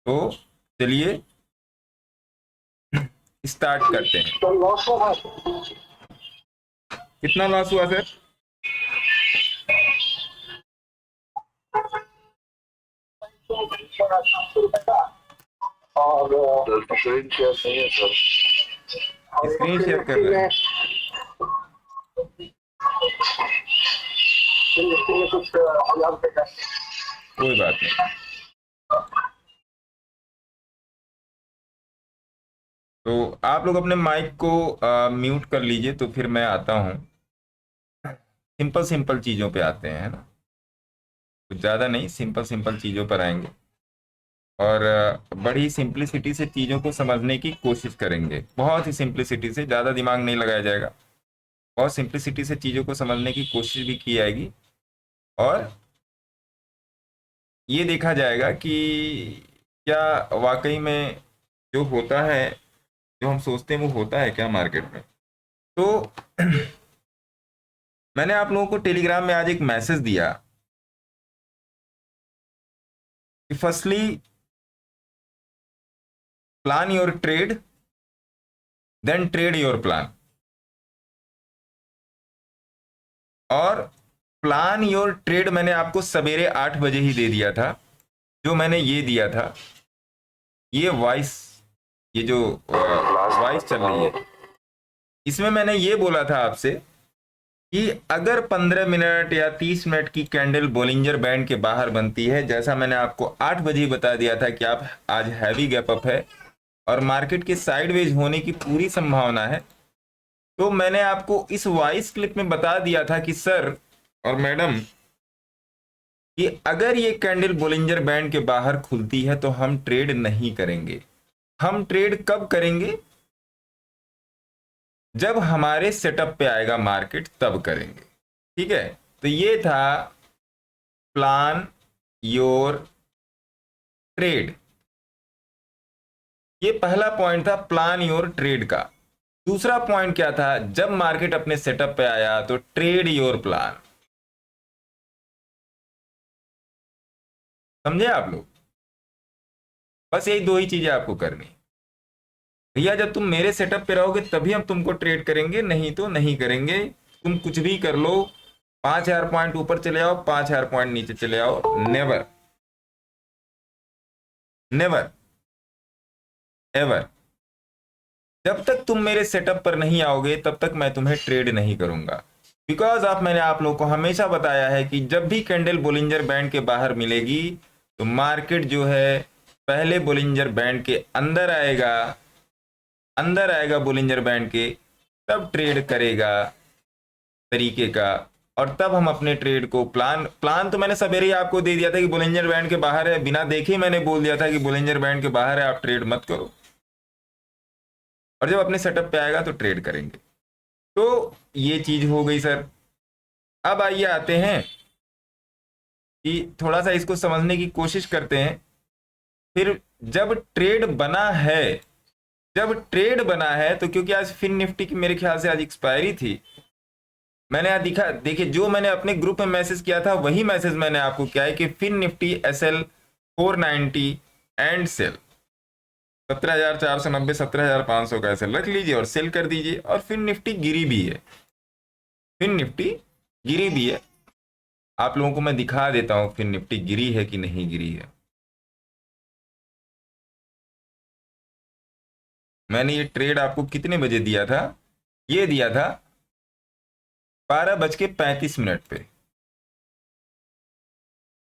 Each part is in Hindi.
तो चलिए स्टार्ट करते हैं। कितना लॉस हुआ सर? और स्क्रीन शेयर नहीं है सर। स्क्रीन शेयर कर रहे हैं। कोई बात नहीं। तो आप लोग अपने माइक को म्यूट कर लीजिए, तो फिर मैं आता हूँ। सिंपल सिंपल चीज़ों पे आते हैं, है ना? कुछ ज़्यादा नहीं, सिंपल सिंपल चीज़ों पर आएंगे और बड़ी सिंप्लिसिटी से चीज़ों को समझने की कोशिश करेंगे। बहुत ही सिंप्लिसिटी से, ज़्यादा दिमाग नहीं लगाया जाएगा। बहुत सिंप्लिसिटी से चीज़ों को समझने की कोशिश भी की जाएगी और ये देखा जाएगा कि क्या वाकई में जो होता है, जो हम सोचते हैं वो होता है क्या मार्केट में। तो मैंने आप लोगों को टेलीग्राम में आज एक मैसेज दिया कि firstly plan your trade, then trade your plan. और प्लान योर ट्रेड मैंने आपको सवेरे 8 बजे ही दे दिया था। जो मैंने ये दिया था, ये वॉइस, ये जो वॉइस चल रही है, इसमें मैंने ये बोला था आपसे कि अगर 15 मिनट या 30 मिनट की कैंडल बोलिंजर बैंड के बाहर बनती है, जैसा मैंने आपको 8 बजे ही बता दिया था कि आप आज हैवी गैप अप है और मार्केट के साइडवेज होने की पूरी संभावना है, तो मैंने आपको इस वॉइस क्लिप में बता दिया था कि सर और मैडम, कि अगर ये कैंडल बोलिंजर बैंड के बाहर खुलती है तो हम ट्रेड नहीं करेंगे। हम ट्रेड कब करेंगे? जब हमारे सेटअप पे आएगा मार्केट, तब करेंगे। ठीक है, तो ये था प्लान योर ट्रेड। ये पहला पॉइंट था प्लान योर ट्रेड का। दूसरा पॉइंट क्या था? जब मार्केट अपने सेटअप पे आया तो ट्रेड योर प्लान। समझे आप लोग? बस यही दो ही चीजें आपको करनी। भैया जब तुम मेरे सेटअप पे रहोगे तभी हम तुमको ट्रेड करेंगे, नहीं तो नहीं करेंगे। तुम कुछ भी कर लो, 5,000 पॉइंट ऊपर चले आओ, 5,000 पॉइंट नीचे चले आओ, नेवर नेवर एवर, जब तक तुम मेरे सेटअप पर नहीं आओगे तब तक मैं तुम्हें ट्रेड नहीं करूंगा। बिकॉज मैंने आप लोगों को हमेशा बताया है कि जब भी कैंडल बोलिंजर बैंड के बाहर मिलेगी तो मार्केट जो है पहले बोलिंजर बैंड के अंदर आएगा, अंदर आएगा बोलिंजर बैंड के, तब ट्रेड करेगा तरीके का। और तब हम अपने ट्रेड को प्लान तो मैंने सवेरे ही आपको दे दिया था कि बोलिंजर बैंड के बाहर है, बिना देखे ही मैंने बोल दिया था कि बोलिंजर बैंड के बाहर है, आप ट्रेड मत करो। और जब अपने सेटअप पे आएगा तो ट्रेड करेंगे। तो ये चीज हो गई सर। अब आइए आते हैं कि थोड़ा सा इसको समझने की कोशिश करते हैं। फिर जब ट्रेड बना है, जब ट्रेड बना है तो क्योंकि आज फिन निफ्टी की मेरे ख्याल से आज एक्सपायरी थी, मैंने आज दिखा, देखिए जो मैंने अपने ग्रुप में मैसेज किया था वही मैसेज मैंने आपको किया है कि fin Nifty SL 490 and sell 17,490 17,500 का एसएल रख लीजिए और सेल कर दीजिए। और फिन निफ्टी गिरी भी है, फिन निफ्टी गिरी भी है। आप लोगों को मैं दिखा देता हूं फिन निफ्टी गिरी है कि नहीं गिरी है। मैंने ये ट्रेड आपको कितने बजे दिया था? ये दिया था 12:35 पे।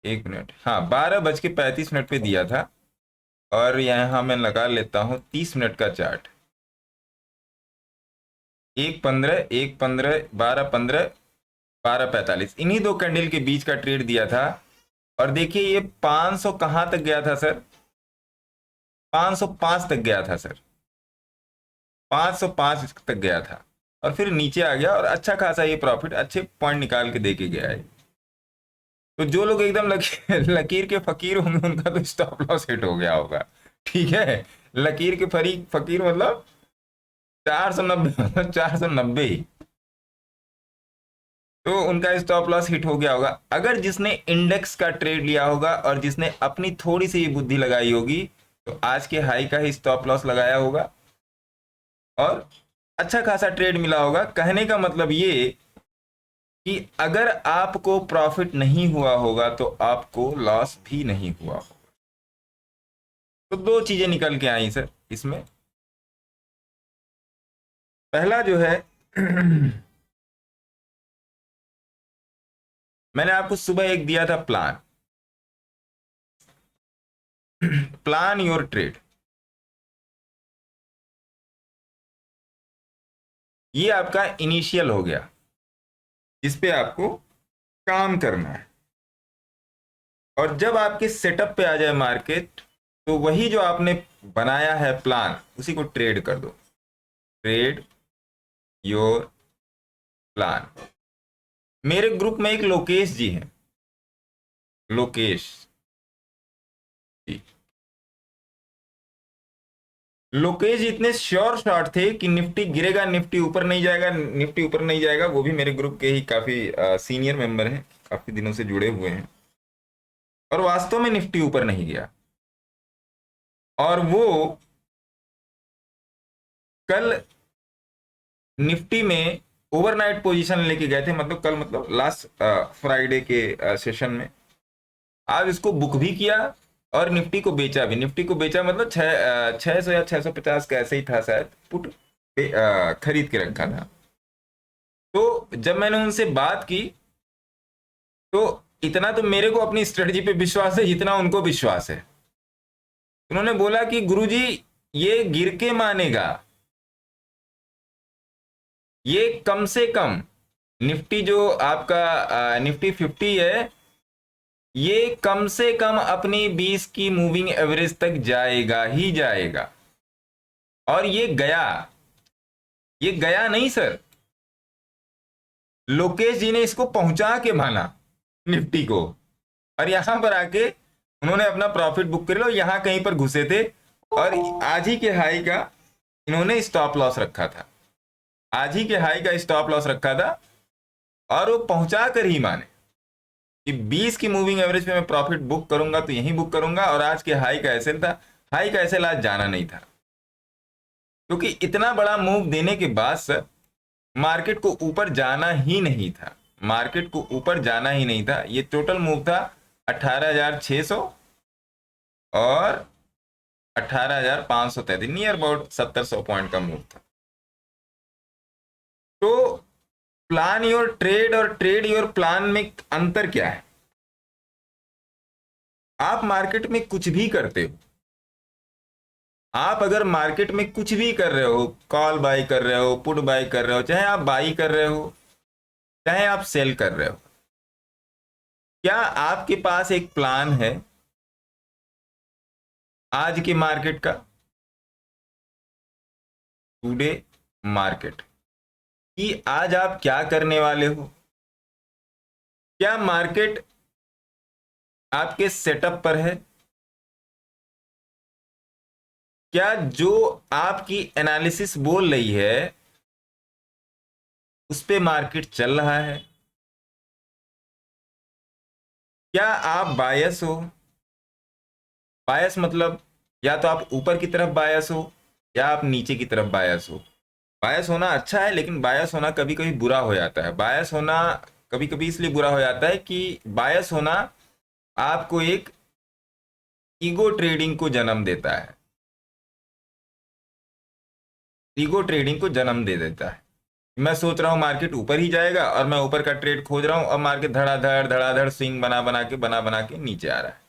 एक मिनट, हाँ 12:35 पे दिया था। और यहाँ मैं लगा लेता हूँ 30 मिनट का चार्ट। 1:15, 1:15, 12:15, 12:45, इन्हीं दो कैंडल के बीच का ट्रेड दिया था। और देखिए ये 500 कहाँ तक गया था सर? 505 तक गया था सर, 505 तक गया था और फिर नीचे आ गया और अच्छा खासा ये प्रॉफिट, अच्छे पॉइंट निकाल के दे के गया है। तो जो लोग एकदम लकीर के फकीर होंगे उनका तो स्टॉप लॉस हिट हो गया होगा। ठीक है, लकीर के फकीर मतलब 490, मतलब 490 ही, तो उनका स्टॉप लॉस हिट हो गया होगा। अगर जिसने इंडेक्स का ट्रेड लिया होगा और जिसने अपनी थोड़ी सी बुद्धि लगाई होगी तो आज के हाई का ही स्टॉप लॉस लगाया होगा और अच्छा खासा ट्रेड मिला होगा। कहने का मतलब ये कि अगर आपको प्रॉफिट नहीं हुआ होगा तो आपको लॉस भी नहीं हुआ होगा। तो दो चीजें निकल के आई सर इसमें। पहला जो है मैंने आपको सुबह एक दिया था प्लान, प्लान योर ट्रेड। ये आपका इनिशियल हो गया, इस पे आपको काम करना है। और जब आपके सेटअप पे आ जाए मार्केट, तो वही जो आपने बनाया है प्लान, उसी को ट्रेड कर दो। Trade your plan. मेरे ग्रुप में एक लोकेश जी हैं, लोकेश जी। लोकेश जी इतने श्योर शॉट थे कि निफ्टी गिरेगा, निफ्टी ऊपर नहीं जाएगा, निफ्टी ऊपर नहीं जाएगा। वो भी मेरे ग्रुप के ही काफी सीनियर मेंबर हैं, काफी दिनों से जुड़े हुए हैं। और वास्तव में निफ्टी ऊपर नहीं गया। और वो कल निफ्टी में ओवरनाइट पोजीशन लेके गए थे, मतलब कल, मतलब लास्ट फ्राइडे के सेशन में। आज इसको बुक भी किया और निफ्टी को बेचा भी। निफ्टी को बेचा मतलब 600 या 650 का ऐसे ही था शायद, पुट खरीद के रखा था। तो जब मैंने उनसे बात की तो इतना तो मेरे को अपनी स्ट्रेटजी पे विश्वास है जितना उनको विश्वास है। उन्होंने बोला कि गुरुजी ये गिर के मानेगा, ये कम से कम निफ्टी जो आपका निफ्टी 50 है, ये कम से कम अपनी 20 की मूविंग एवरेज तक जाएगा ही जाएगा। और ये गया नहीं सर, लोकेश जी ने इसको पहुंचा के माना निफ्टी को। और यहां पर आके उन्होंने अपना प्रॉफिट बुक कर लो। यहां कहीं पर घुसे थे और आज ही के हाई का इन्होंने स्टॉप लॉस रखा था, आज ही के हाई का स्टॉप लॉस रखा था। और वो पहुंचा कर ही माने कि 20 की मूविंग एवरेज पे मैं प्रॉफिट बुक करूंगा तो यहीं बुक करूंगा। और आज के हाई का एसएल था, हाई का एसएल आज जाना नहीं था, क्योंकि इतना बड़ा मूव देने के बाद सर मार्केट को ऊपर जाना ही नहीं था, मार्केट को ऊपर जाना ही नहीं था। ये टोटल मूव था 18,600 और 18,533, नियर अबाउट 700 पॉइंट का मूव था। तो प्लान योर ट्रेड और ट्रेड योर प्लान में अंतर क्या है? आप मार्केट में कुछ भी करते हो, आप अगर मार्केट में कुछ भी कर रहे हो, कॉल बाई कर रहे हो, पुट बाई कर रहे हो, चाहे आप बाई कर रहे हो, चाहे आप सेल कर रहे हो, क्या आपके पास एक प्लान है आज के मार्केट का, टुडे मार्केट, कि आज आप क्या करने वाले हो? क्या मार्केट आपके सेटअप पर है? क्या जो आपकी एनालिसिस बोल रही है उस पे मार्केट चल रहा है? क्या आप बायस हो? बायस मतलब या तो आप ऊपर की तरफ बायस हो या आप नीचे की तरफ बायस हो। बायस होना अच्छा है, लेकिन बायस होना कभी कभी बुरा हो जाता है। बायस होना कभी कभी इसलिए बुरा हो जाता है कि बायस होना आपको एक ईगो ट्रेडिंग को जन्म देता है, ईगो ट्रेडिंग को जन्म दे देता है। मैं सोच रहा हूं मार्केट ऊपर ही जाएगा और मैं ऊपर का ट्रेड खोज रहा हूं, और मार्केट धड़ाधड़ स्विंग बना बना के नीचे आ रहा है।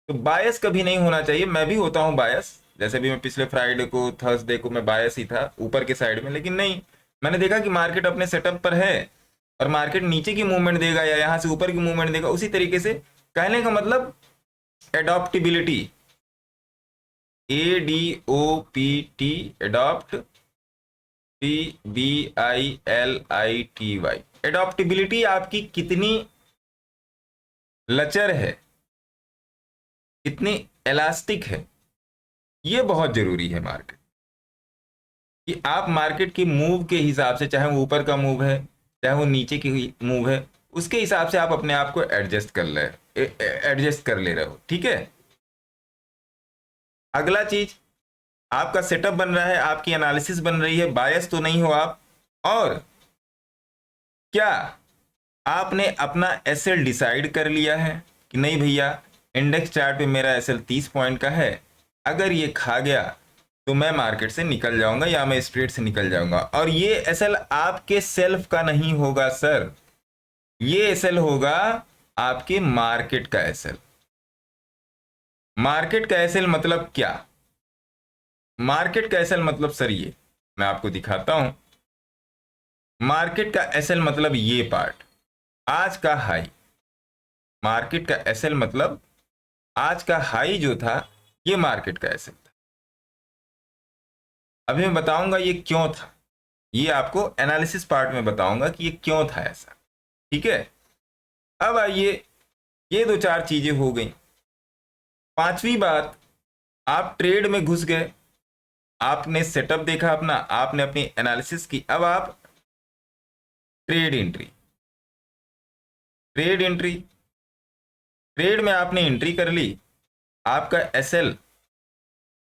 तो बायस कभी नहीं होना चाहिए। मैं भी होता हूं बायस, जैसे भी मैं पिछले फ्राइडे को, थर्सडे को मैं बायस ही था ऊपर के साइड में। लेकिन नहीं, मैंने देखा कि मार्केट अपने सेटअप पर है और मार्केट नीचे की मूवमेंट देगा या यहां से ऊपर की मूवमेंट देगा उसी तरीके से। कहने का मतलब एडॉप्टिबिलिटी, ADOPT, एडॉप्ट, TBILITY, एडॉप्टिबिलिटी आपकी कितनी लचर है, कितनी इलास्टिक है, ये बहुत जरूरी है मार्केट। कि आप मार्केट की मूव के हिसाब से, चाहे वो ऊपर का मूव है चाहे वो नीचे की मूव है, उसके हिसाब से आप अपने आप को एडजस्ट कर ले रहे हो, ठीक है। अगला चीज, आपका सेटअप बन रहा है, आपकी एनालिसिस बन रही है, बायस तो नहीं हो आप। और क्या आपने अपना एसएल डिसाइड कर लिया है कि नहीं भैया, इंडेक्स चार्ट पे मेरा एसएल 30 पॉइंट का है, अगर ये खा गया तो मैं मार्केट से निकल जाऊंगा या मैं स्ट्रेट से निकल जाऊंगा। और ये एसएल आपके सेल्फ का नहीं होगा सर, ये एसएल होगा आपके मार्केट का एसएल। मार्केट का एसएल मतलब क्या? मार्केट का एसएल मतलब सर ये मैं आपको दिखाता हूं। मार्केट का एसएल मतलब ये पार्ट, आज का हाई। मार्केट का एसएल मतलब आज का हाई जो था, ये मार्केट का एसएल था। अभी मैं बताऊंगा ये क्यों था, ये आपको एनालिसिस पार्ट में बताऊंगा कि ये क्यों था ऐसा। ठीक है, अब आइए, ये दो चार चीजें हो गई। पांचवी बात, आप ट्रेड में घुस गए, आपने सेटअप देखा अपना, आपने अपनी एनालिसिस की, अब आप trade entry, trade entry, trade में आपने एंट्री कर ली, आपका एसएल,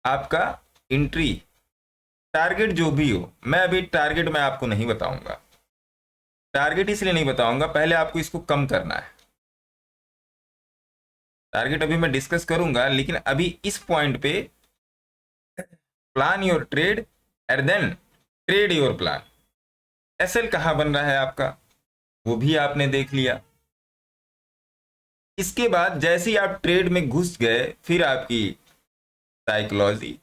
आपका एंट्री, टारगेट जो भी हो, मैं अभी टारगेट मैं आपको नहीं बताऊंगा। टारगेट इसलिए नहीं बताऊंगा, पहले आपको इसको कम करना है। टारगेट अभी मैं डिस्कस करूंगा, लेकिन अभी इस पॉइंट पे plan your trade and then trade your plan. SL कहां बन रहा है आपका, वो भी आपने देख लिया। इसके बाद जैसे ही आप ट्रेड में घुस गए, फिर आपकी साइकोलॉजी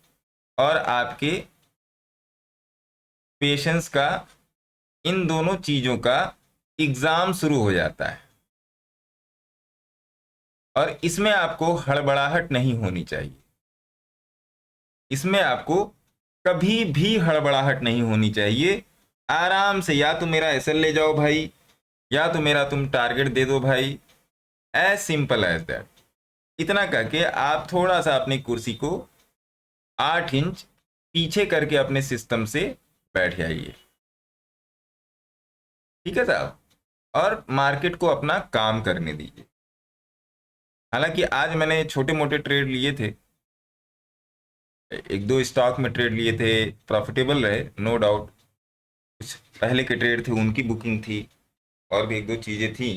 और आपके पेशेंस का, इन दोनों चीजों का एग्जाम शुरू हो जाता है। और इसमें आपको हड़बड़ाहट नहीं होनी चाहिए, इसमें आपको कभी भी हड़बड़ाहट नहीं होनी चाहिए। आराम से या तो मेरा एसएल ले जाओ भाई, या तो मेरा तुम टारगेट दे दो भाई, एज सिंपल एज दैट। इतना करके आप थोड़ा सा अपनी कुर्सी को 8 इंच पीछे करके अपने सिस्टम से बैठ जाइए। ठीक है साहब, और मार्केट को अपना काम करने दीजिए। हालांकि आज मैंने छोटे मोटे ट्रेड लिए थे, एक दो स्टॉक में ट्रेड लिए थे, प्रॉफिटेबल रहे नो डाउट। कुछ पहले के ट्रेड थे उनकी बुकिंग थी, और भी एक दो चीज़ें थी।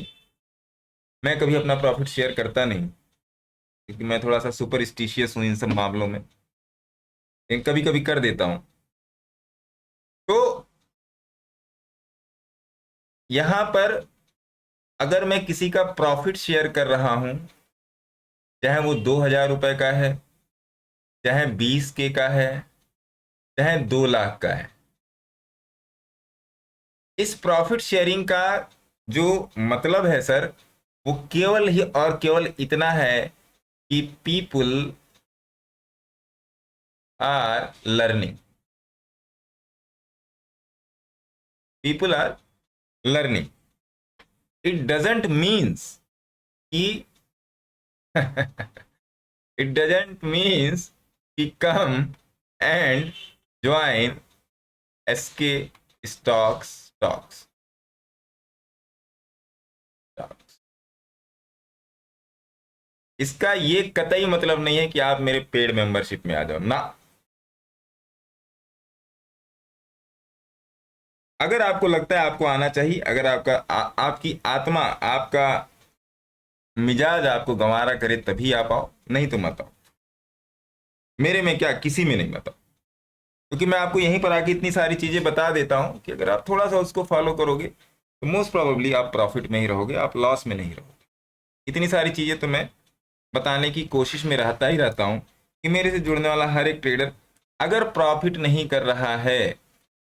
मैं कभी अपना प्रॉफिट शेयर करता नहीं, क्योंकि मैं थोड़ा सा सुपरस्टिशियस हूँ इन सब मामलों में, लेकिन कभी कभी कर देता हूँ। तो यहाँ पर अगर मैं किसी का प्रॉफिट शेयर कर रहा हूँ, चाहे वो 2000 रुपये का है, चाहे 20K का है, चाहे 2 लाख का है, इस प्रॉफिट शेयरिंग का जो मतलब है सर, वो केवल ही और केवल इतना है कि people are learning, people are learning. It doesn't means कि इट डजेंट मीन्स कि come and join SK stocks, इसका ये कतई मतलब नहीं है कि आप मेरे पेड मेंबरशिप में आ जाओ ना। अगर आपको लगता है आपको आना चाहिए, अगर आपका आपकी आत्मा, आपका मिजाज आपको गंवारा करे तभी आप आओ, नहीं तो मत आओ। मेरे में क्या, किसी में नहीं मत आओ। क्योंकि मैं आपको यहीं पर आके इतनी सारी चीजें बता देता हूं कि अगर आप थोड़ा सा उसको फॉलो करोगे तो मोस्ट प्रोबेबली आप प्रॉफिट में ही रहोगे, आप लॉस में नहीं रहोगे। इतनी सारी चीजें तो मैं बताने की कोशिश में रहता ही रहता हूं कि मेरे से जुड़ने वाला हर एक ट्रेडर अगर प्रॉफिट नहीं कर रहा है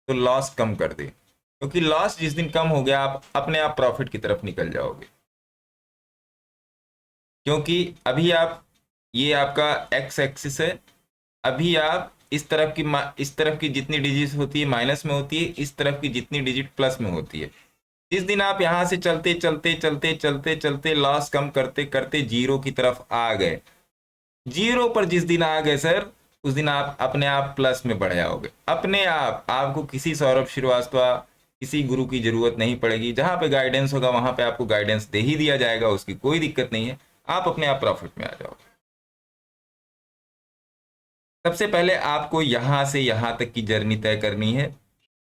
तो लॉस कम कर दे, क्योंकि लॉस जिस दिन कम हो गया आप अपने आप प्रॉफिट की तरफ निकल जाओगे। क्योंकि अभी आप, ये आपका एक्स एक्सिस है, अभी आप इस तरफ की जितनी डिजिट होती है माइनस में होती है, इस तरफ की जितनी डिजिट प्लस में होती है। जिस दिन आप यहां से चलते चलते चलते चलते चलते लॉस कम करते करते जीरो की तरफ आ गए, जीरो पर जिस दिन आ गए सर, उस दिन आप अपने आप प्लस में बढ़ जाओगे अपने आप। आपको किसी सौरभ श्रीवास्तव, किसी गुरु की जरूरत नहीं पड़ेगी। जहां पे गाइडेंस होगा वहां पे आपको गाइडेंस दे ही दिया जाएगा, उसकी कोई दिक्कत नहीं है। आप अपने आप प्रॉफिट में आ जाओगे। सबसे पहले आपको यहां से यहां तक की जर्नी तय करनी है।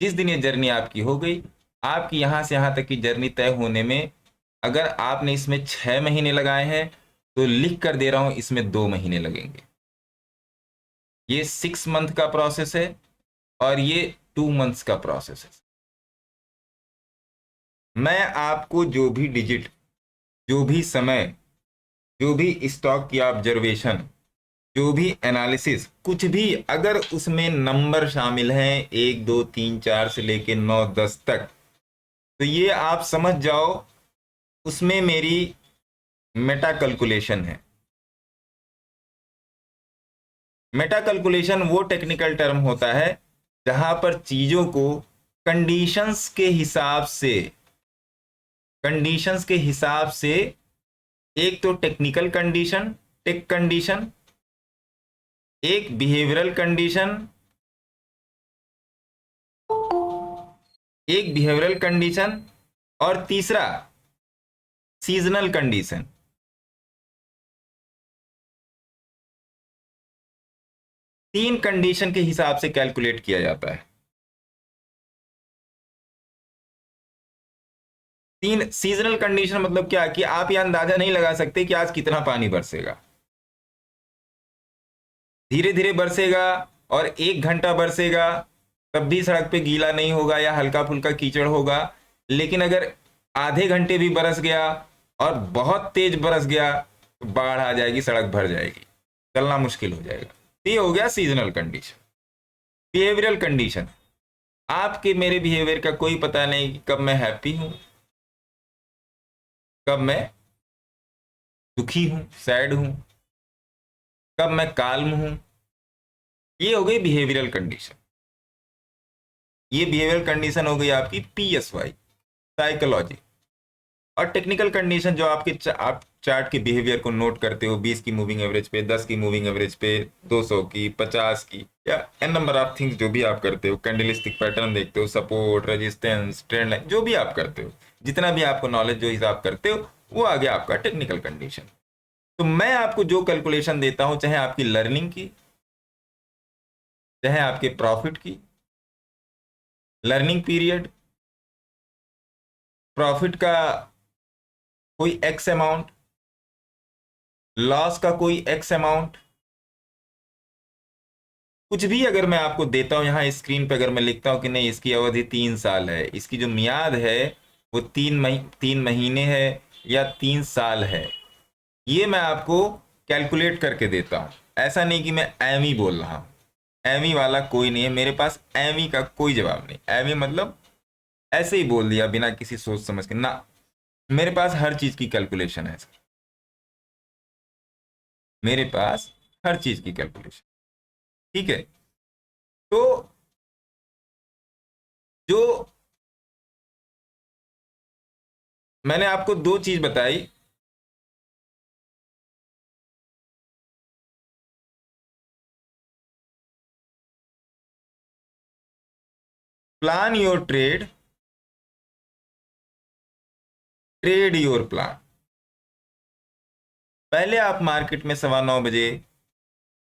जिस दिन ये जर्नी आपकी हो गई, आपकी यहां से यहां तक की जर्नी तय होने में अगर आपने इसमें 6 महीने लगाए हैं तो लिख कर दे रहा हूं इसमें 2 महीने लगेंगे। ये 6 मंथ का प्रोसेस है और ये 2 मंथ्स का प्रोसेस है। मैं आपको जो भी डिजिट, जो भी समय, जो भी स्टॉक की ऑब्जर्वेशन, जो भी एनालिसिस, कुछ भी अगर उसमें नंबर शामिल हैं 1 2 3 4 से लेके 9 10 तक, तो ये आप समझ जाओ उसमें मेरी मेटा कैलकुलेशन है। मेटा कैलकुलेशन वो टेक्निकल टर्म होता है जहां पर चीजों को कंडीशंस के हिसाब से, कंडीशंस के हिसाब से, एक तो टेक्निकल कंडीशन, टेक कंडीशन, एक बिहेवियरल कंडीशन, एक बिहेवियरल कंडीशन और तीसरा सीजनल कंडीशन। तीन कंडीशन के हिसाब से कैलकुलेट किया जाता है। तीन सीजनल कंडीशन मतलब क्या कि आप यह अंदाजा नहीं लगा सकते कि आज कितना पानी बरसेगा। धीरे धीरे बरसेगा और 1 घंटा बरसेगा, तब भी सड़क पे गीला नहीं होगा या हल्का फुल्का कीचड़ होगा। लेकिन अगर आधे घंटे भी बरस गया और बहुत तेज बरस गया तो बाढ़ आ जाएगी, सड़क भर जाएगी, चलना मुश्किल हो जाएगा। ये हो गया सीजनल कंडीशन। बिहेवियरल कंडीशन, आपके मेरे बिहेवियर का कोई पता नहीं कि कब मैं हैप्पी हूं, कब मैं दुखी हूं, सैड हूं, कब मैं काल्म हूं। ये हो गई बिहेवियरल कंडीशन। ये बिहेवियरल कंडीशन हो गई आपकी PSY, साइकोलॉजी। और टेक्निकल कंडीशन जो आपके आप चार्ट के बिहेवियर को नोट करते हो, 20 की मूविंग एवरेज पे, 10 की मूविंग एवरेज पे, 200 की, 50 की, या एन नंबर ऑफ थिंग्स जो भी आप करते हो, कैंडलस्टिक पैटर्न देखते हो, सपोर्ट, रेजिस्टेंस, ट्रेंड लाइन, जो भी आप करते हो, जितना भी आपको नॉलेज जो हिसाब करते हो, वो आ गया आपका टेक्निकल कंडीशन। तो मैं आपको जो कैलकुलेशन देता हूं, चाहे आपकी लर्निंग की, चाहे आपके प्रॉफिट की, लर्निंग पीरियड, प्रॉफिट का कोई एक्स अमाउंट, लॉस का कोई एक्स अमाउंट, कुछ भी अगर मैं आपको देता हूं यहां स्क्रीन पे, अगर मैं लिखता हूं कि नहीं इसकी अवधि 3 साल है, इसकी जो मियाद है वो 3 महीने है या 3 साल है, ये मैं आपको कैलकुलेट करके देता हूं। ऐसा नहीं कि मैं एमी बोल रहा हूं, एमी वाला कोई नहीं है मेरे पास, एमी का कोई जवाब नहीं। एमी मतलब ऐसे ही बोल दिया बिना किसी सोच समझ के ना, मेरे पास हर चीज की कैलकुलेशन है सर, मेरे पास हर चीज की कैलकुलेशन। ठीक है, तो जो मैंने आपको दो चीज बताई, plan your trade, trade your plan. पहले आप मार्केट में 9:15 बजे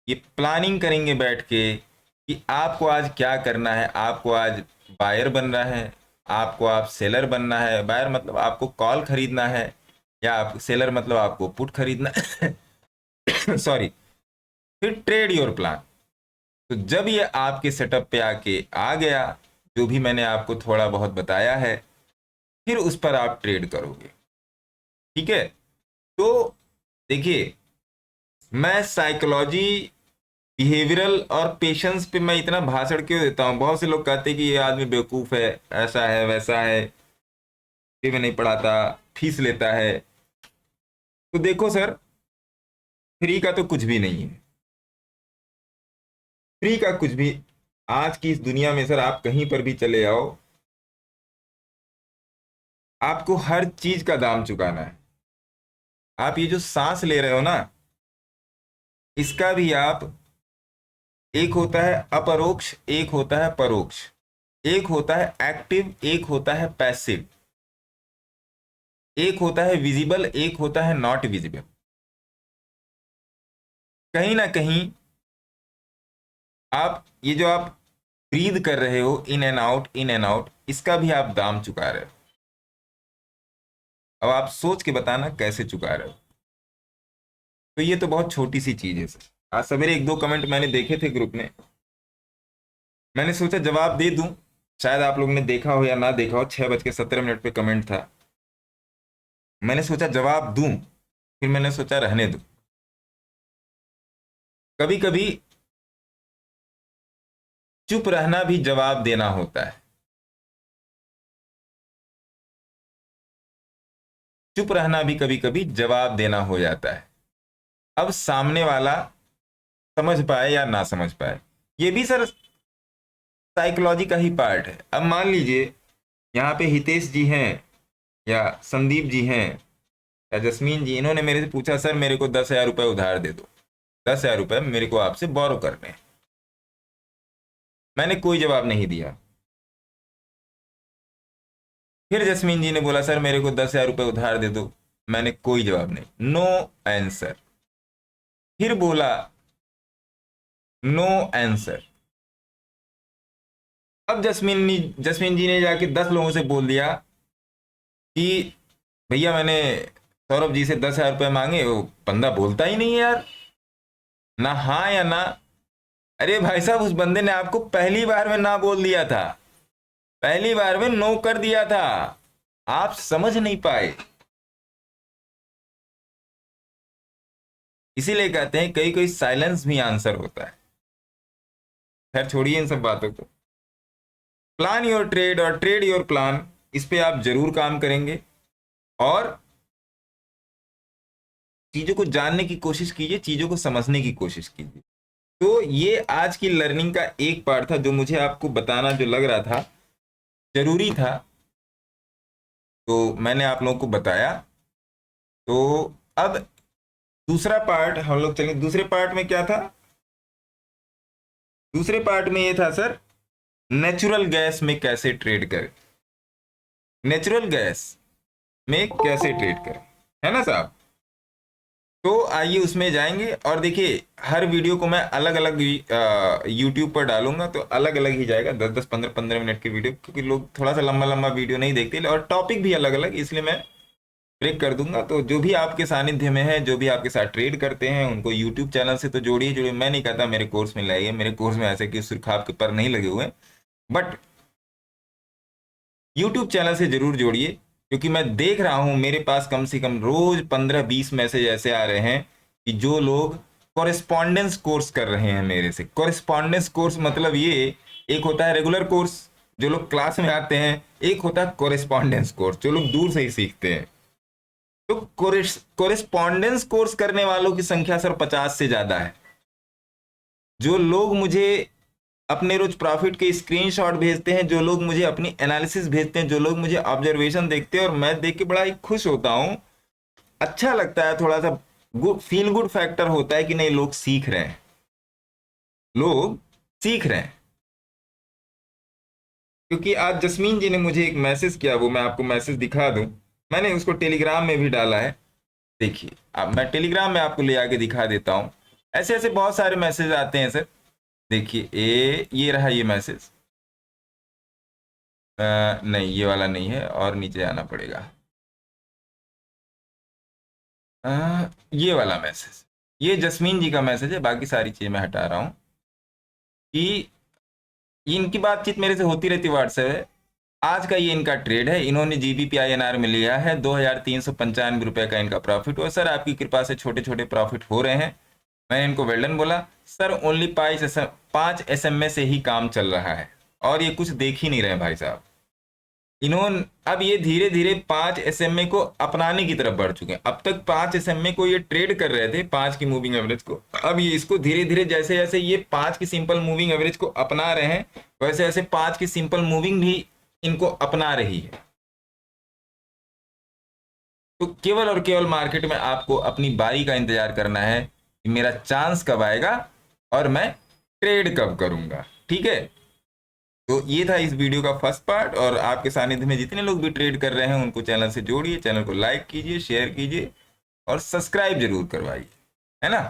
ये प्लानिंग करेंगे बैठ के कि आपको आज क्या करना है। आपको आज बायर बनना है, आपको आप सेलर बनना है। बायर मतलब आपको कॉल खरीदना है, या आप सेलर मतलब आपको पुट खरीदना है सॉरी। फिर ट्रेड योर प्लान। तो जब ये आपके सेटअप पे आके आ गया, जो भी मैंने आपको थोड़ा बहुत बताया है, फिर उस पर आप ट्रेड करोगे। ठीक है, तो देखिए, मैं साइकोलॉजी, बिहेवियरल और पेशेंस पे मैं इतना भाषण क्यों देता हूँ। बहुत से लोग कहते हैं कि ये आदमी बेवकूफ़ है, ऐसा है वैसा है, फ्री में नहीं पढ़ाता, फीस लेता है। तो देखो सर, फ्री का तो कुछ भी नहीं है, फ्री का कुछ भी। आज की इस दुनिया में सर आप कहीं पर भी चले आओ, आपको हर चीज का दाम चुकाना है। आप ये जो सांस ले रहे हो ना, इसका भी आप, एक होता है अपरोक्ष, एक होता है परोक्ष, एक होता है एक्टिव, एक होता है पैसिव, एक होता है विजिबल, एक होता है नॉट विजिबल। कहीं ना कहीं आप ये जो आप ब्रीद कर रहे हो इन एंड आउट, इसका भी आप दाम चुका रहे हो। अब आप सोच के बताना कैसे चुका रहे हो। तो ये तो बहुत छोटी सी चीज है सर। आज सवेरे एक दो कमेंट मैंने देखे थे ग्रुप में, मैंने सोचा जवाब दे दूं, शायद आप लोग ने देखा हो या ना देखा हो। 6:17 पे कमेंट था, मैंने सोचा जवाब दूं, फिर मैंने सोचा रहने दूं। कभी कभी चुप रहना भी जवाब देना होता है। चुप रहना भी कभी कभी जवाब देना हो जाता है। अब सामने वाला समझ पाए या ना समझ पाए, ये भी सर साइकोलॉजी का ही पार्ट है। अब मान लीजिए यहाँ पे हितेश जी हैं या संदीप जी हैं या जस्मीन जी, इन्होंने मेरे से पूछा सर मेरे को 10,000 रुपये उधार दे दो, 10,000 रुपये मेरे को आपसे बोरो करने हैं। मैंने कोई जवाब नहीं दिया। फिर जस्मीन जी ने बोला सर मेरे को 10,000 रुपये उधार दे दो, मैंने कोई जवाब नहीं, नो आंसर। फिर बोला नो आंसर। अब जस्मीन जी ने जाके 10 लोगों से बोल दिया कि भैया मैंने सौरभ जी से 10,000 रुपये मांगे, वो बंदा बोलता ही नहीं है यार, ना हाँ या ना। अरे भाई साहब, उस बंदे ने आपको पहली बार में ना बोल दिया था, पहली बार में नो कर दिया था, आप समझ नहीं पाए। इसीलिए कहते हैं कई कोई साइलेंस भी आंसर होता है। खैर छोड़िए इन सब बातों को। प्लान योर ट्रेड और ट्रेड योर प्लान, इस पे आप जरूर काम करेंगे और चीजों को जानने की कोशिश कीजिए, चीजों को समझने की कोशिश कीजिए। तो ये आज की लर्निंग का एक पार्ट था जो मुझे आपको बताना, जो लग रहा था जरूरी था, तो मैंने आप लोगों को बताया। तो अब दूसरा पार्ट हम लोग चलेंगे। दूसरे पार्ट में क्या था? दूसरे पार्ट में ये था सर, नेचुरल गैस में कैसे ट्रेड करें, नेचुरल गैस में कैसे ट्रेड करें, है ना साहब। तो आइए उसमें जाएंगे और देखिए हर वीडियो को मैं अलग अलग यूट्यूब पर डालूंगा, तो अलग अलग ही जाएगा, 10-10 15-15 मिनट की वीडियो, क्योंकि लोग थोड़ा सा लंबा लंबा वीडियो नहीं देखते और टॉपिक भी अलग अलग, इसलिए मैं ब्रेक कर दूंगा। तो जो भी आपके सानिध्य में है, जो भी आपके साथ ट्रेड करते हैं, उनको यूट्यूब चैनल से तो जोड़िए। मैं नहीं कहता मेरे कोर्स में लाइए, मेरे कोर्स में ऐसे कि सिर्फ आपके पर नहीं लगे हुए, बट यूट्यूब चैनल से जरूर जोड़िए, क्योंकि मैं देख रहा हूं मेरे पास कम से कम रोज 15-20 मैसेज ऐसे आ रहे हैं कि जो लोग कॉरेस्पॉन्डेंस कोर्स कर रहे हैं मेरे से। कॉरेस्पॉन्डेंस कोर्स मतलब ये, एक होता है रेगुलर कोर्स जो लोग क्लास में आते हैं, एक होता है कॉरेस्पॉन्डेंस कोर्स जो लोग दूर से ही सीखते हैं। तो कॉरेस्पॉन्डेंस कोर्स करने वालों की संख्या सर 50 से ज्यादा है। जो लोग मुझे अपने रोज प्रॉफिट के स्क्रीनशॉट भेजते हैं, जो लोग मुझे अपनी एनालिसिस भेजते हैं, जो लोग मुझे ऑब्जर्वेशन देखते हैं, और मैं देख के बड़ा ही खुश होता हूं, अच्छा लगता है, थोड़ा सा फील गुड फैक्टर होता है कि नहीं लोग सीख रहे हैं, लोग सीख रहे हैं। क्योंकि आज जस्मीन जी ने मुझे एक मैसेज किया, वो मैं आपको मैसेज दिखा दूं, मैंने उसको टेलीग्राम में भी डाला है। देखिए अब मैं टेलीग्राम में आपको ले आके दिखा देता हूं। ऐसे ऐसे बहुत सारे मैसेज आते हैं सर। देखिए ये रहा ये मैसेज, नहीं ये वाला नहीं है, और नीचे आना पड़ेगा। ये वाला मैसेज, ये जस्मीन जी का मैसेज है, बाकी सारी चीजें मैं हटा रहा हूं कि इनकी बातचीत मेरे से होती रहती व्हाट्सएप है। आज का ये इनका ट्रेड है, इन्होंने GBP/INR में लिया है, 2,395 रुपए का इनका प्रॉफिट हुआ। सर आपकी कृपा से छोटे छोटे प्रॉफिट हो रहे हैं। मैंने इनको वेल्डन बोला। सर ओनली 5 SMA से ही काम चल रहा है, और ये कुछ देख ही नहीं रहे भाई साहब। इन्होंने अब ये धीरे धीरे 5 SMA को अपनाने की तरफ बढ़ चुके हैं। अब तक 5 SMA को ये ट्रेड कर रहे थे, 5 की मूविंग एवरेज को। अब ये इसको धीरे धीरे जैसे जैसे ये 5 की सिंपल मूविंग एवरेज को अपना रहे हैं, वैसे वैसे 5 की सिंपल मूविंग भी इनको अपना रही है। तो केवल और केवल मार्केट में आपको अपनी बारी का इंतजार करना है कि मेरा चांस कब आएगा और मैं ट्रेड कब करूंगा। ठीक है, तो ये था इस वीडियो का फर्स्ट पार्ट। और आपके सानिध्य में जितने लोग भी ट्रेड कर रहे हैं उनको चैनल से जोड़िए, चैनल को लाइक कीजिए, शेयर कीजिए और सब्सक्राइब जरूर करवाइए, है ना।